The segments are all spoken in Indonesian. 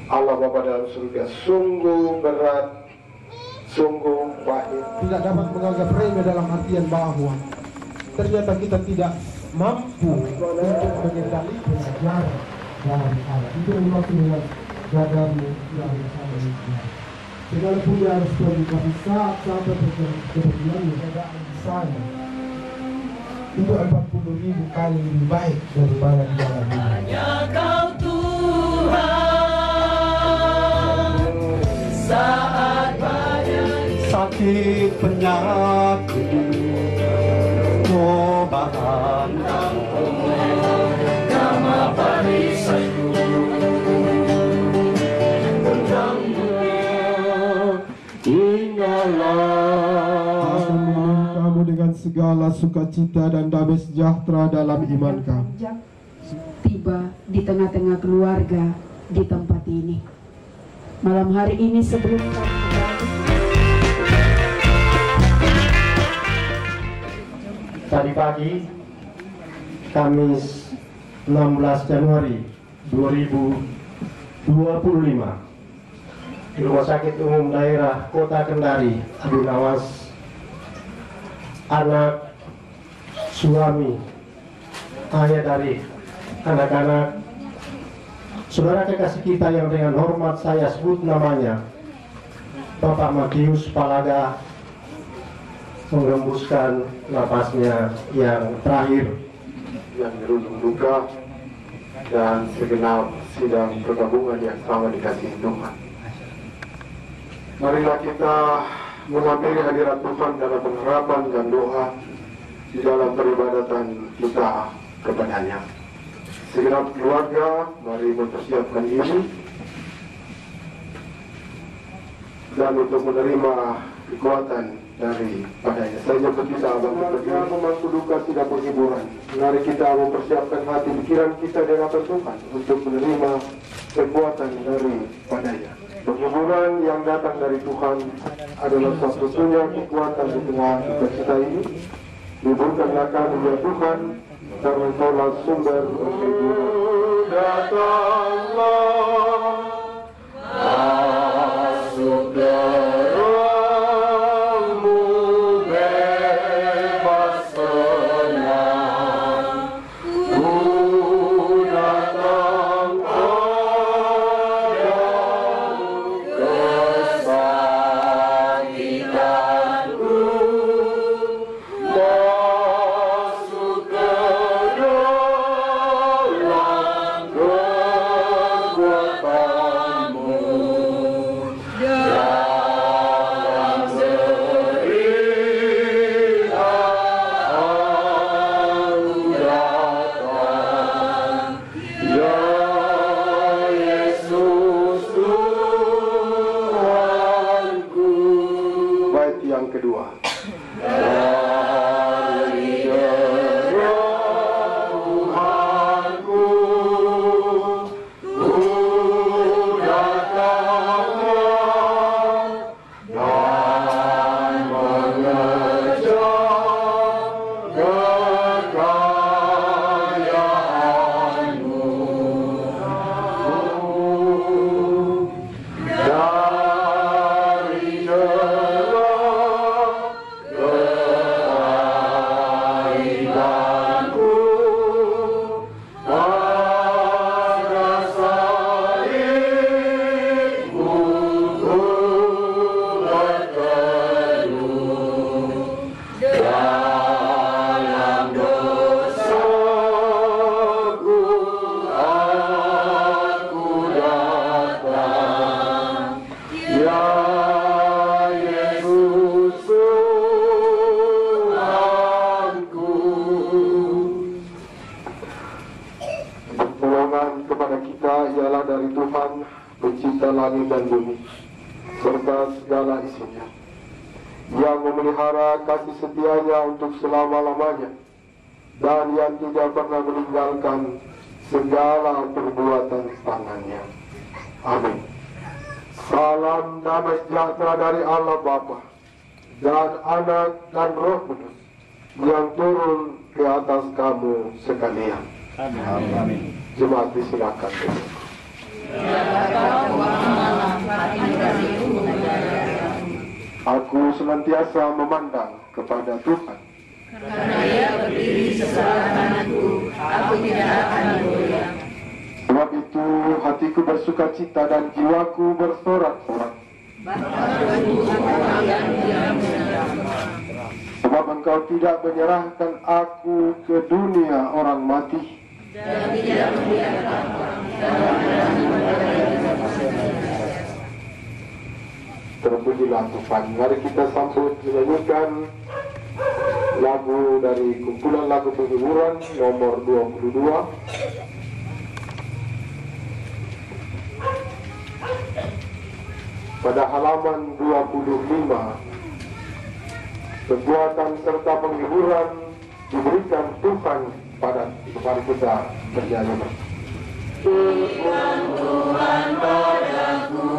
Allah Bapa dalam surga sungguh berat, sungguh pahit. Tidak dapat menganggap remeh dalam artian bahwa ternyata kita tidak mampu untuk mengendalikan sejarah dari Allah. Itu dimaksud dengan gadamu yang sama itu. Segala punya harus pergi, tapi saat sampai kebetulan keadaan di sana itu 40.000 kali lebih baik daripada di dalam dunia. Hanya Kau Tuhan, saat banyak sakit penyakit, cobaan nama barisanku tentang dunia. Akan memenuhi kamu dengan segala sukacita dan damai sejahtera dalam iman kamu. Tiba di tengah-tengah keluarga di tempat ini. Malam hari ini sebelum kami kembali, Tadi pagi, Kamis 16 Januari 2025, di Rumah Sakit Umum Daerah Kota Kendari, Abu Nawas, anak, suami, ayah dari anak-anak, saudara kekasih kita yang dengan hormat saya sebut namanya, Bapak Matius Palaga, menghembuskan napasnya yang terakhir, yang berujung duka, dan segenap sidang pergabungan yang sama dikasihi Tuhan. Marilah kita menghampiri hadirat Tuhan dalam pengharapan dan doa di dalam peribadatan kita kepadanya. Segenap keluarga, mari mempersiapkan diri dan untuk menerima kekuatan dari padanya. Saya jemput kita berdiri memangku duka tidak penghiburan. Mari kita mempersiapkan hati pikiran kita di hadapan Tuhan untuk menerima kekuatan dari padanya. Penghiburan yang datang dari Tuhan adalah satu-satunya kekuatan di tengah kita ini. Hiburkanlah kami ya Tuhan, karena Engkaulah sumber penghiburan. Datanglah, masuk derangmu, bebas senang. Ku datang padamu, kesakitanku, masuk ke dalam kekuatanmu. Dalam derita aku datang, ya Yesus Tuhanku. Bait yang kedua. Dari derang Tuhanku, ku datang dan mengejar kekayaanmu. Dari derang keaibanku, pada salibmu ku berteduh. Dalam dosaku aku datang, ya Yesus Tuhanku. Pertolongan kepada kita ialah dari Tuhan, pencipta langit dan bumi, serta segala isinya, yang memelihara kasih setianya untuk selama-lamanya, dan yang tidak pernah meninggalkan segala perbuatan tangannya. Amin. Salam damai sejahtera dari Allah Bapa dan Anak dan Roh Kudus yang turun ke atas kamu sekalian. Amin. Jemaat disilakan. Ya senantiasa memandang kepada Tuhan. Karena Ia berdiri sebelah kananku, aku tidak akan goyah. Sebab itu hatiku bersuka cita dan jiwaku bersorak-sorak. Sebab Engkau tidak menyerahkan aku ke dunia orang mati. Dan tidak membiarkan orang Terpujilah Tuhan. Mari kita sambut menyanyikan lagu dari kumpulan lagu penghiburan nomor 22. Pada halaman 25, kekuatan serta penghiburan diberikan Tuhan kepada kita bernyanyi. Tuhan padaku,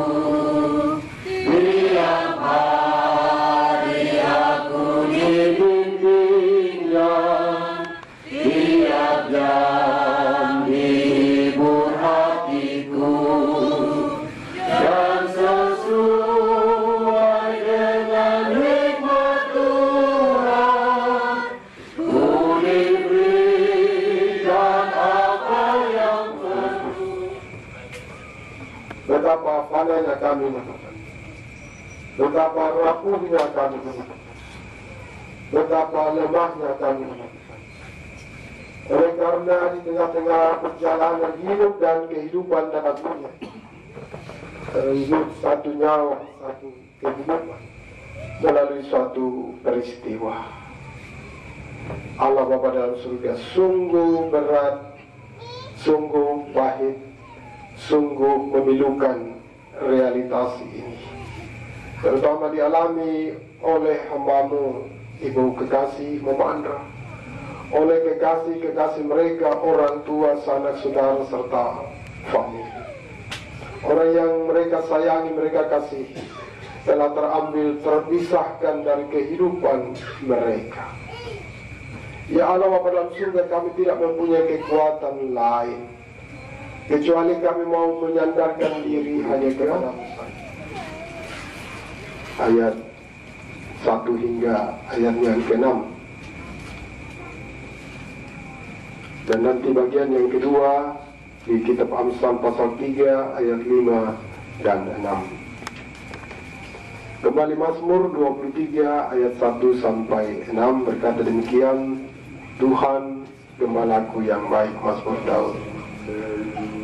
tiap hari aku dibimbingnya, tiap jam dihibur hatiku, dan sesuai dengan hikmat Tuhan, ku diberikan apa yang perlu. Betapa pandainya kami, betapa rapuhnya kami, betapa lemahnya kami. Oleh karena di tengah-tengah perjalanan hidup dan kehidupan dalam dunia, terwujud satu nyawa, satu kehidupan melalui suatu peristiwa. Allah Bapa dalam surga sungguh berat, sungguh pahit, sungguh memilukan realitas ini. Terutama dialami oleh hamba-Mu, Ibu kekasih Mama Andra, oleh kekasih-kekasih mereka, orang tua, sanak saudara, serta famili. Orang yang mereka sayangi, mereka kasihi, telah terpisahkan dari kehidupan mereka. Ya Allah Bapa dalam surga, kami tidak mempunyai kekuatan lain kecuali kami mau menyandarkan diri hanya kepada-Mu saja. Ayat 1 hingga ayat yang ke-6. Dan nanti bagian yang kedua di kitab Amsal pasal 3 ayat 5 dan 6. Kembali Mazmur 23 ayat 1 sampai 6 berkata demikian, Tuhan gembalaku yang baik, Mazmur Daud.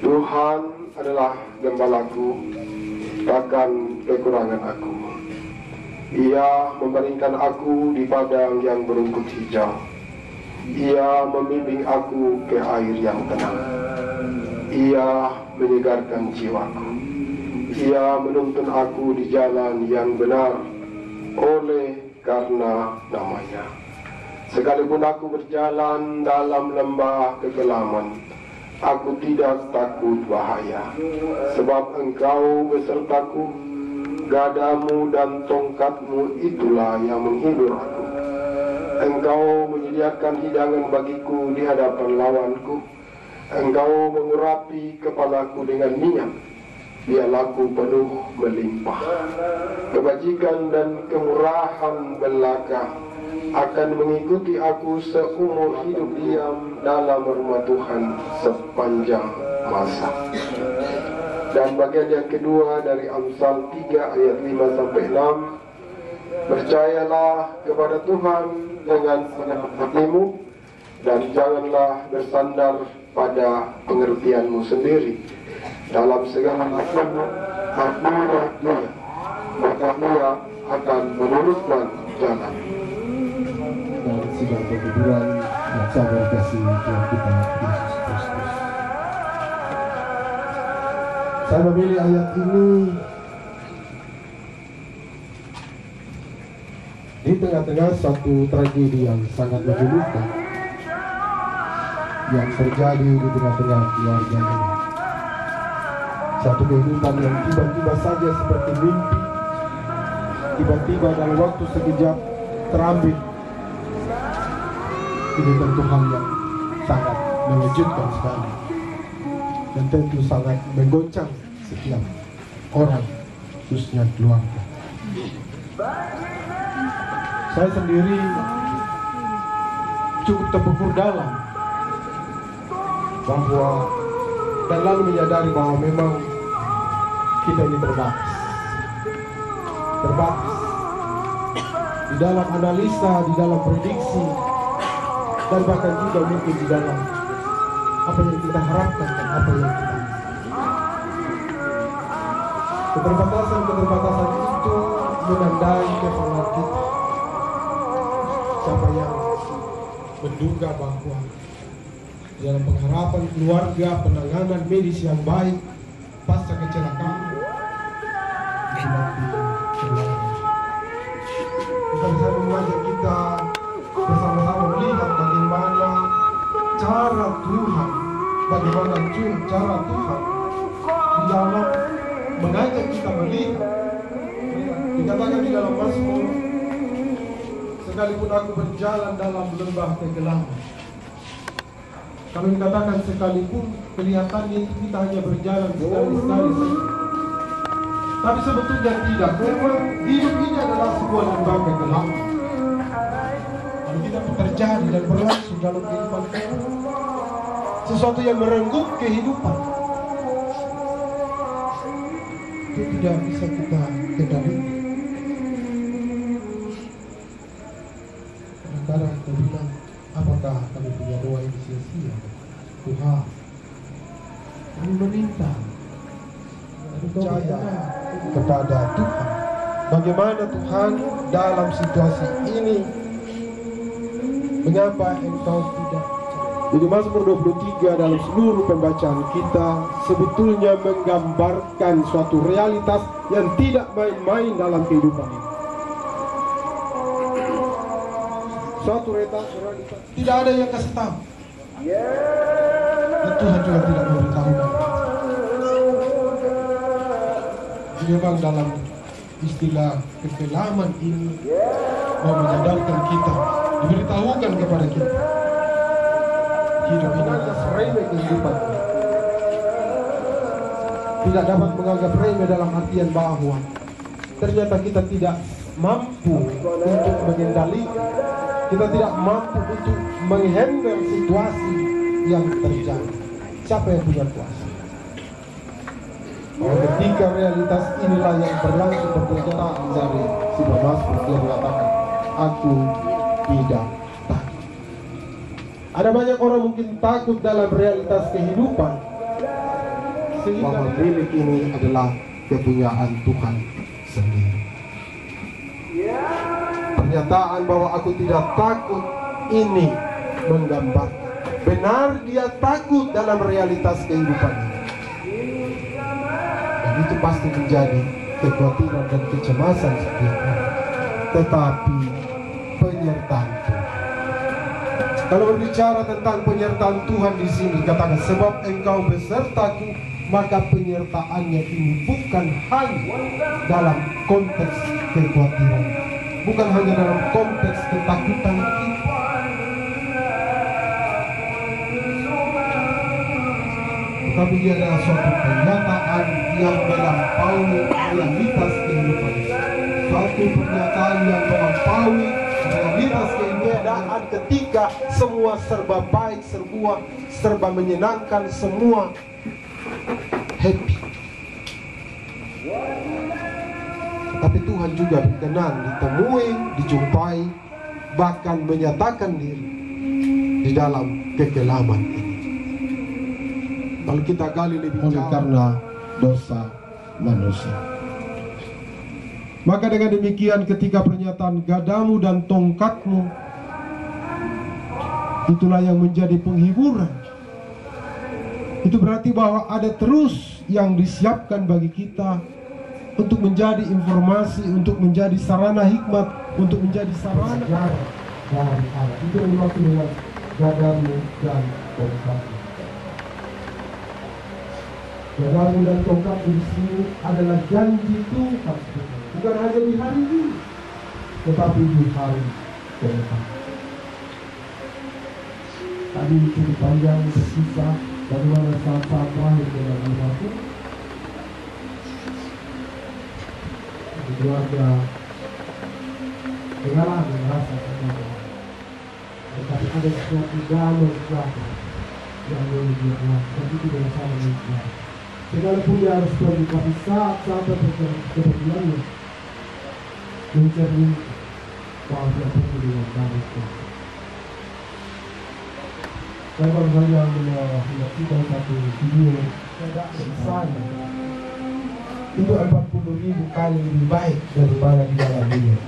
Tuhan adalah gembalaku, takkan kekurangan aku. Ia membaringkan aku di padang yang berumput hijau. Ia membimbing aku ke air yang tenang. Ia menyegarkan jiwaku. Ia menuntun aku di jalan yang benar oleh karena namanya. Sekalipun aku berjalan dalam lembah kegelaman, aku tidak takut bahaya, sebab Engkau besertaku. Gadamu dan tongkatmu itulah yang menghibur aku. Engkau menyediakan hidangan bagiku di hadapan lawanku. Engkau mengurapi kepalaku dengan minyak, biarlaku penuh melimpah. Kebajikan dan kemurahan belaka akan mengikuti aku seumur hidup diam dalam rumah Tuhan sepanjang masa. Dan bagian yang kedua dari Amsal 3 ayat 5 sampai 6. Percayalah kepada Tuhan dengan segenap hatimu, dan janganlah bersandar pada pengertianmu sendiri. Dalam segala hatimu akulah Dia, maka Dia akan meluruskan jalan. Dan sidang penghiburan yang sama dikasih Tuhan kita Yesus Kristus. Saya memilih ayat ini di tengah-tengah suatu tragedi yang sangat memilukan yang terjadi di tengah-tengah keluarga ini. Satu kehidupan yang tiba-tiba saja seperti mimpi, tiba-tiba dalam waktu sekejap terambil. Ini tentu hal yang sangat mengejutkan sekali, dan tentu sangat menggoncang setiap orang, khususnya keluarga. Saya sendiri cukup terpukul dalam bahwa dan lalu menyadari bahwa memang kita ini terbatas di dalam analisa, di dalam prediksi, dan bahkan juga mungkin di dalam apa yang kita harapkan dan apa yang kita keterbatasan itu menandai keperluan kita. Siapa yang menduga bahwa dalam pengharapan keluarga, penanganan medis yang baik pasca kecelakaan kita bisa mengajak kita bersama-sama melihat bagaimana cara Tuhan di dalam mengajak kita melihat. Dikatakan di dalam Mazmur, sekalipun aku berjalan dalam lembah kegelapan. Kalau dikatakan sekalipun kelihatannya itu kita hanya berjalan sekali-sekali saja. Tapi sebetulnya tidak. Memang hidup ini adalah sebuah lembah kegelapan. Kalau kita terjadi dan berlangsung dalam kehidupan kita, sesuatu yang merenggut kehidupan, itu tidak bisa kita kendalikan. Kadang-kadang kita bilang, apakah kami punya doa yang sia-sia? Tuhan, kami meminta, percaya kepada Tuhan. Bagaimana Tuhan dalam situasi ini? Mengapa Engkau tidak? Jadi Mazmur 23 dalam seluruh pembacaan kita sebetulnya menggambarkan suatu realitas yang tidak main-main dalam kehidupan ini. Suatu realitas tidak ada yang kasih tahu. Dan Tuhan juga tidak memberitahukan. Jadi memang dalam istilah kekelaman ini mau menyadarkan kita, diberitahukan kepada kita, hidup ini adalah remeh kehidupan. Tidak dapat menganggap remeh dalam artian bahwa ternyata kita tidak mampu untuk mengendalikan, kita tidak mampu untuk menghandle situasi yang terjadi. Siapa yang punya kuasa? Oh, ketika realitas inilah yang berlangsung berkenaan dari si Mazmur yang mengatakan, aku tidak takut. Ada banyak orang mungkin takut dalam realitas kehidupan, sehingga milik ini adalah kepunyaan Tuhan sendiri. Pernyataan bahwa aku tidak takut ini menggambarkan benar dia takut dalam realitas kehidupan ini. Dan itu pasti menjadi kekhawatiran dan kecemasan setiap orang. Tetapi penyertaan Tuhan. Kalau berbicara tentang penyertaan Tuhan di sini, katakan sebab Engkau besertaku, maka penyertaannya ini bukan hanya dalam konteks kekhawatiran, bukan hanya dalam konteks ketakutan kita, tapi dia adalah suatu pernyataan yang melampaui realitas kehidupan. Suatu pernyataan yang melampaui realitas kehidupan ketika semua serba baik, semua serba menyenangkan, semua happy. Tapi Tuhan juga berkenan ditemui, dijumpai, bahkan menyatakan diri di dalam kekelaman ini. Kalau kita gali lebih jauh, karena dosa manusia. Maka dengan demikian ketika pernyataan gadamu dan tongkatmu, itulah yang menjadi penghiburan. Itu berarti bahwa ada terus yang disiapkan bagi kita untuk menjadi informasi, untuk menjadi sarana hikmat, untuk menjadi sarana sejarah dari Allah. Itu yang dimaksud dengan gadamu dan tongkatmu. Gadamu dan tongkat di sini adalah janji Tuhan, bukan hanya di hari ini, tetapi di hari ke depan. Tadi cukup panjang berkisah bagaimana saat-saat terakhir dalam hidupku, keluarga Dengarlah merasa terkadang. Tetapi ada sesuatu dalam sesuatu yang boleh dia lakukan, dan itu dengan sama dengan sekalipun dia harus pergi, tapi saat kepergiannya mencari bahwa dia pergi dengan bagus. Saya baru saja menyaksikan satu video tidak selesai. Itu 40.000 kali lebih baik daripada di dalam dunia.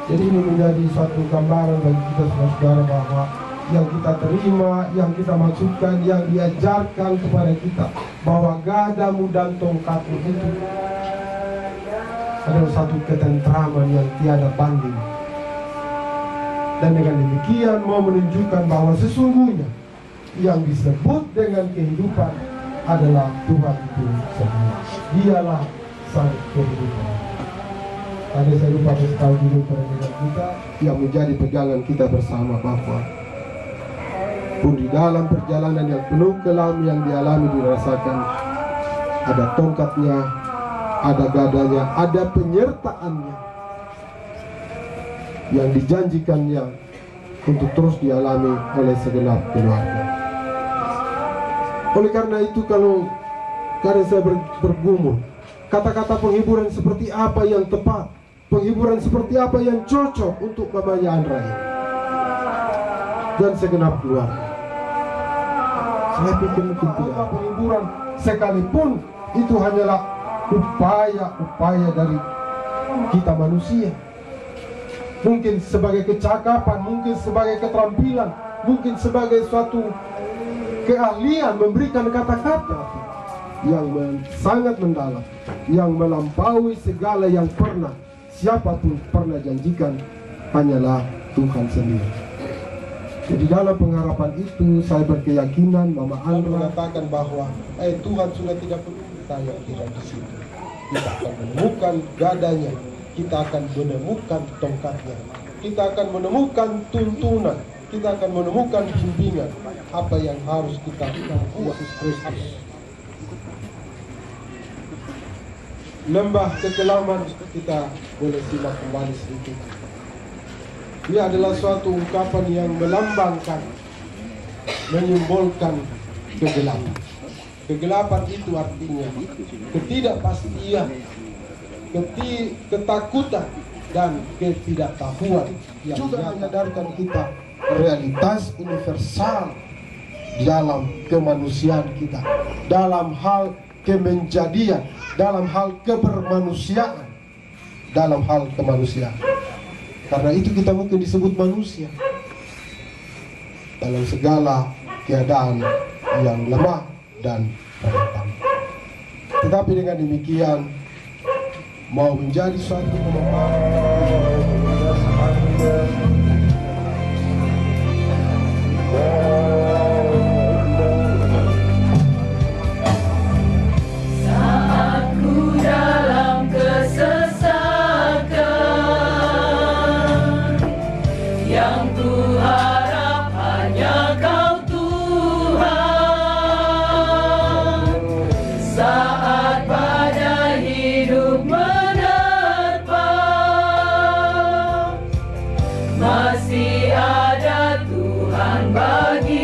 Jadi ini menjadi suatu gambaran bagi kita saudara bahwa yang kita terima, yang kita maksudkan, yang diajarkan kepada kita bahwa gadamu dan tongkatmu itu adalah satu ketentraman yang tiada banding. Dan dengan demikian mau menunjukkan bahwa sesungguhnya yang disebut dengan kehidupan adalah Tuhan itu sendiri. Dialah sang kehidupan. Tadi saya lupa sekali dulu perjalanan kita yang menjadi pegangan kita bersama bahwa pun di dalam perjalanan yang penuh kelam yang dialami dirasakan, ada tongkatnya, ada gadanya, ada penyertaannya yang dijanjikannya untuk terus dialami oleh segenap keluarga. Oleh karena itu kalau saya bergumul, kata-kata penghiburan seperti apa yang tepat, penghiburan seperti apa yang cocok untuk Mamanya Andra dan segenap keluarga. Saya pikir mungkin tidak. Penghiburan sekalipun itu hanyalah upaya dari kita manusia. Mungkin sebagai kecakapan, mungkin sebagai keterampilan, mungkin sebagai suatu keahlian memberikan kata-kata yang sangat mendalam, yang melampaui segala yang pernah siapapun pernah janjikan, hanyalah Tuhan sendiri. Jadi dalam pengharapan itu saya berkeyakinan Mama Andra mengatakan bahwa Tuhan sudah tidak perlu tanya kita di situ. Kita akan menemukan gadanya, kita akan menemukan tongkatnya, kita akan menemukan tuntunan, kita akan menemukan bimbingan apa yang harus kita buat. Kristus. Lembah kekelaman kita boleh simak kembali sedikit. Dia adalah suatu ungkapan yang melambangkan, menyimbolkan kegelapan. Kegelapan itu artinya ketidakpastian, ketakutan, dan ketidaktahuan yang juga menyadarkan kita realitas universal dalam kemanusiaan kita, dalam hal kemenjadian, dalam hal kebermanusiaan, dalam hal kemanusiaan. Karena itu kita mungkin disebut manusia dalam segala keadaan yang lemah dan rentan. Tetapi dengan demikian mau menjadi suatu masih ada Tuhan bagi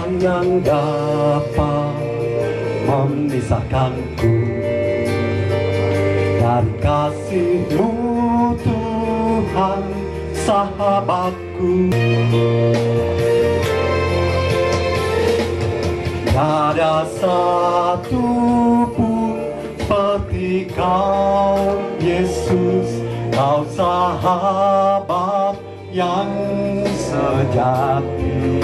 Tiang yang dapat memisahkanku dari kasih-Mu Tuhan sahabatku. Tiada satu pun seperti Kau Yesus, Kau sahabat yang sejati.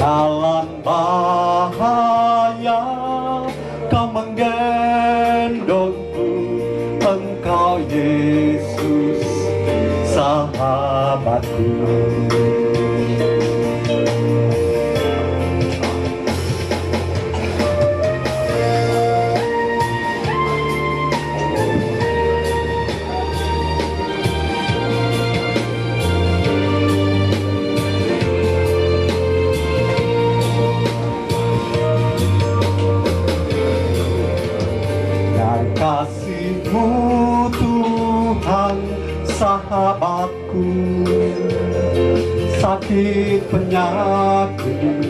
Dalam bahaya Kau menggendongku, Engkau Yesus sahabatku. Kasih-Mu Tuhan sahabatku, sakit penyakit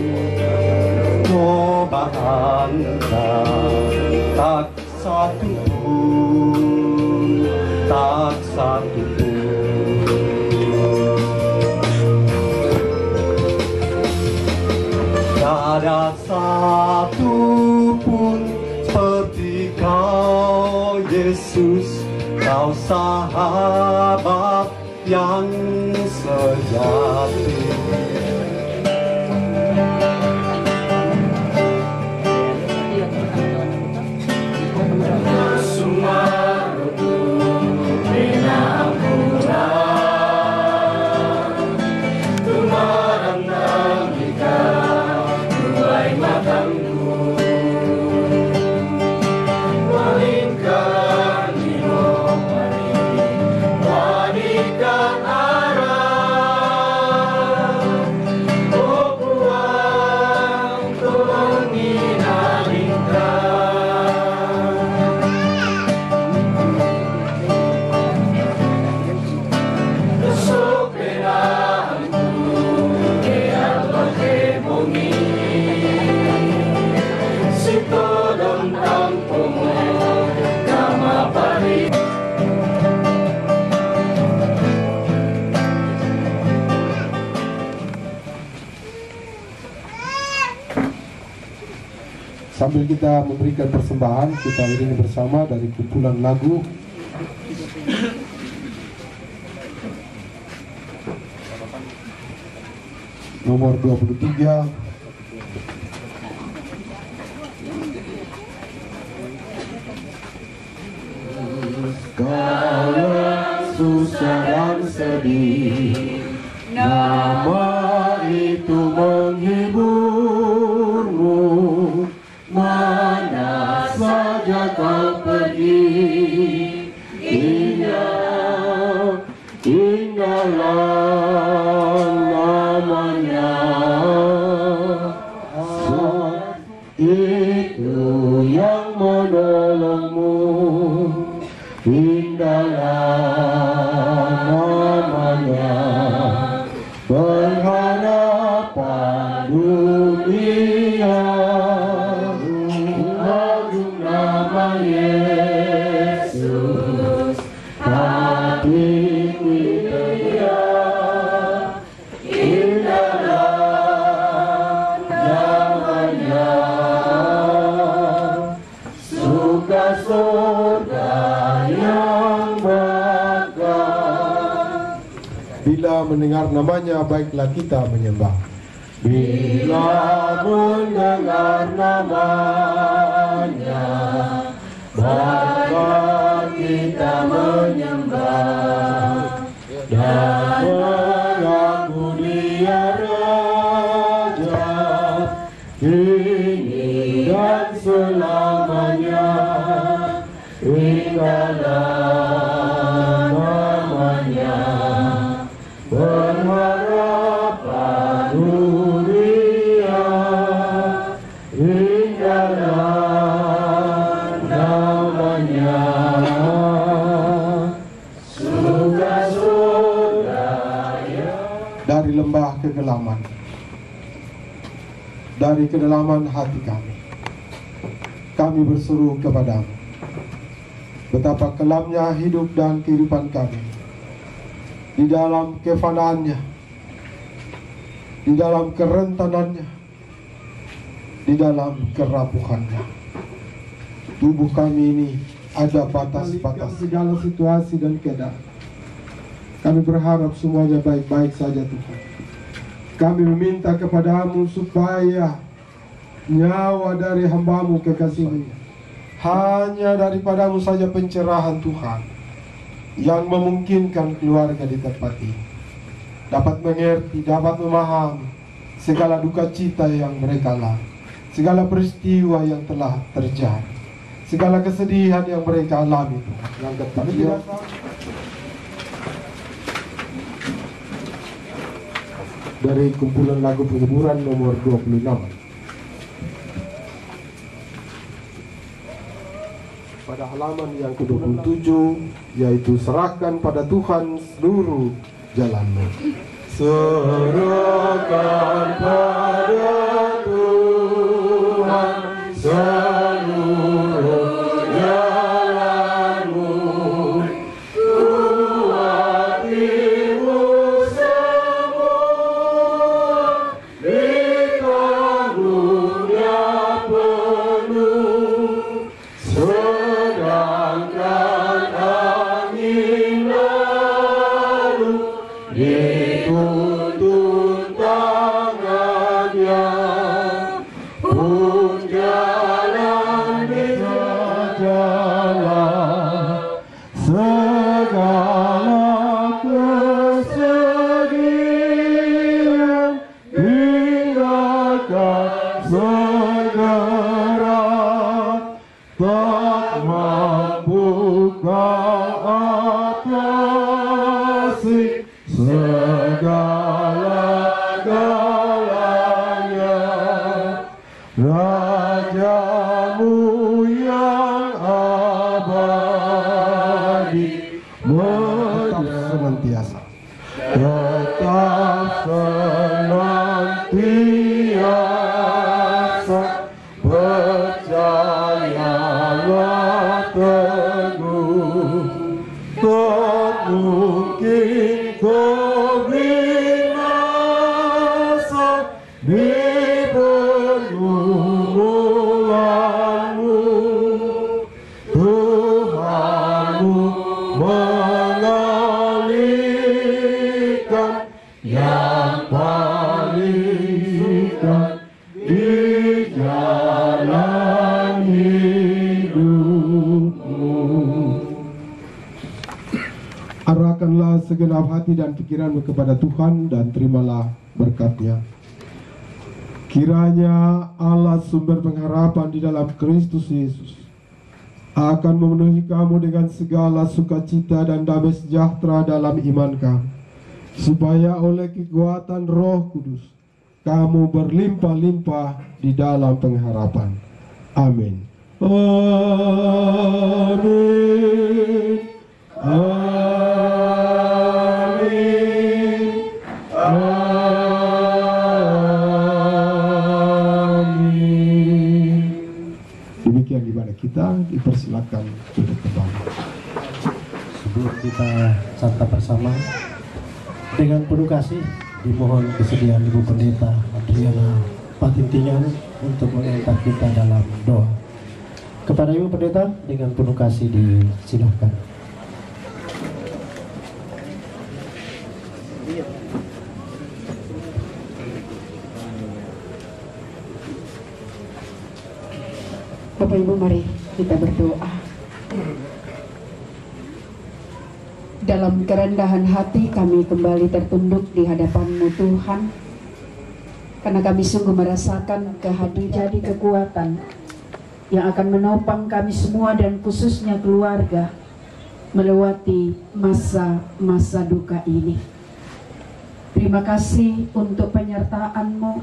cobaan tak satu pun, tak satu pun. Tiada satu pun seperti Kau Yesus, Kau sahabat yang sejati. Sambil kita memberikan persembahan, kita iringi bersama dari kumpulan lagu nomor 23. Segala susah dan sedih, nama itu menghiburmu. Mana saja kau pergi, indahlah namanya. Itu yang menolongmu, indahlah namanya. Pengharapan dunia, Yesus, hati dia, indahlah namanya. Suka surga yang bakal. Bila mendengar namanya, baiklah kita menyembah. Bila mendengar namanya, maka kita menyembah dan mengaku Dia Raja kini dan selamanya. Indahlah namanya, pengharapan dunia. Indahlah namanya, surga-surga dari lembah kegelapan. dari kedalaman hati kami. Kami berseru kepadamu, betapa kelamnya hidup dan kehidupan kami, di dalam kefanaannya, di dalam kerentanannya, di dalam kerapuhannya. Tubuh kami ini ada batas-batas segala situasi dan keadaan. Kami berharap semuanya baik-baik saja Tuhan. Kami meminta kepadamu supaya nyawa dari hambamu kekasihmu, hanya daripadamu saja pencerahan Tuhan yang memungkinkan keluarga di tempat ini dapat mengerti, dapat memahami segala duka cita yang mereka alami, segala peristiwa yang telah terjadi, segala kesedihan yang mereka alami Tuhan. Yang ketiga, dari kumpulan lagu penguburan nomor 26. Pada halaman yang ke-27, yaitu serahkan pada Tuhan seluruh jalanmu. Serahkan pada Tuhan seluruh jalanmu, hatimu semua ditanggung-Nya penuh, sedangkan angin lalu dituntun tangannya, pun jalan jalan segala kesedihan tinggalkan segera, tak mampu kau atasi segala-galanya. Rajamu yang abadi tetap senantiasa, tetap senantiasa, percayalah teguh, tak mungkin kau binasa di pergumulanmu. Tuhanmu mengalihkan yang palingkan di jalan hidupmu. Arahkanlah segenap hati dan pikiranmu kepada Tuhan dan terimalah berkat-Nya. Kiranya Allah sumber pengharapan di dalam Kristus Yesus akan memenuhi kamu dengan segala sukacita dan damai sejahtera dalam iman kamu, supaya oleh kekuatan Roh Kudus kamu berlimpah-limpah di dalam pengharapan. Amin. Amin. Amin. Amin. Demikian ibadah kita, dipersilakan duduk kembali. Sebelum kita santap bersama, dengan penuh kasih dimohon kesediaan Ibu Pendeta Adriana Patintingan untuk mengantar kita dalam doa. Kepada Ibu Pendeta dengan penuh kasih disilahkan. Bapak Ibu, mari kita berdoa. Dalam kerendahan hati kami kembali tertunduk di hadapan-Mu Tuhan, karena kami sungguh merasakan kehadiran jadi kekuatan yang akan menopang kami semua dan khususnya keluarga melewati masa-masa duka ini. Terima kasih untuk penyertaan-Mu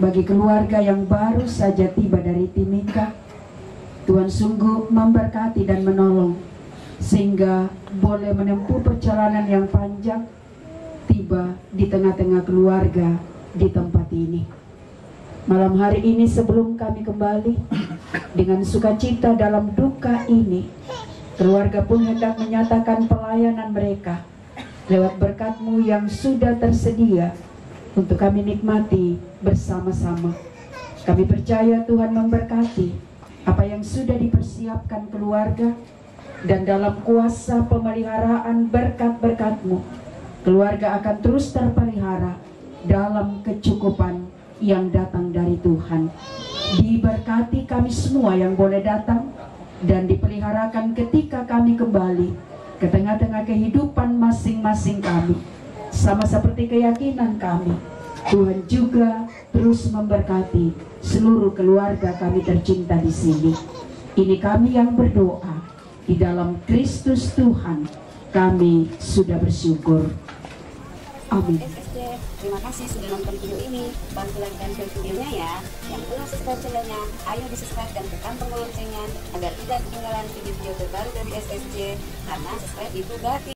bagi keluarga yang baru saja tiba dari Timika. Tuhan sungguh memberkati dan menolong sehingga boleh menempuh perjalanan yang panjang, tiba di tengah-tengah keluarga di tempat ini. Malam hari ini sebelum kami kembali dengan sukacita dalam duka ini, keluarga pun hendak menyatakan pelayanan mereka lewat berkat-Mu yang sudah tersedia untuk kami nikmati bersama-sama. Kami percaya Tuhan memberkati apa yang sudah dipersiapkan keluarga, dan dalam kuasa pemeliharaan berkat-berkat-Mu, keluarga akan terus terpelihara dalam kecukupan yang datang dari Tuhan. Diberkati kami semua yang boleh datang dan dipeliharakan ketika kami kembali ke tengah-tengah kehidupan masing-masing kami. Sama seperti keyakinan kami, Tuhan juga terus memberkati seluruh keluarga kami tercinta di sini. Ini kami yang berdoa di dalam Kristus Tuhan. Kami sudah bersyukur. Amin. Terima kasih sudah nonton video ini. Bantu like dan share videonya ya. Yang belum subscribe channelnya, ayo di subscribe dan tekan tombol loncengnya agar tidak ketinggalan video-video terbaru dari SSJ. Karena subscribe itu gratis.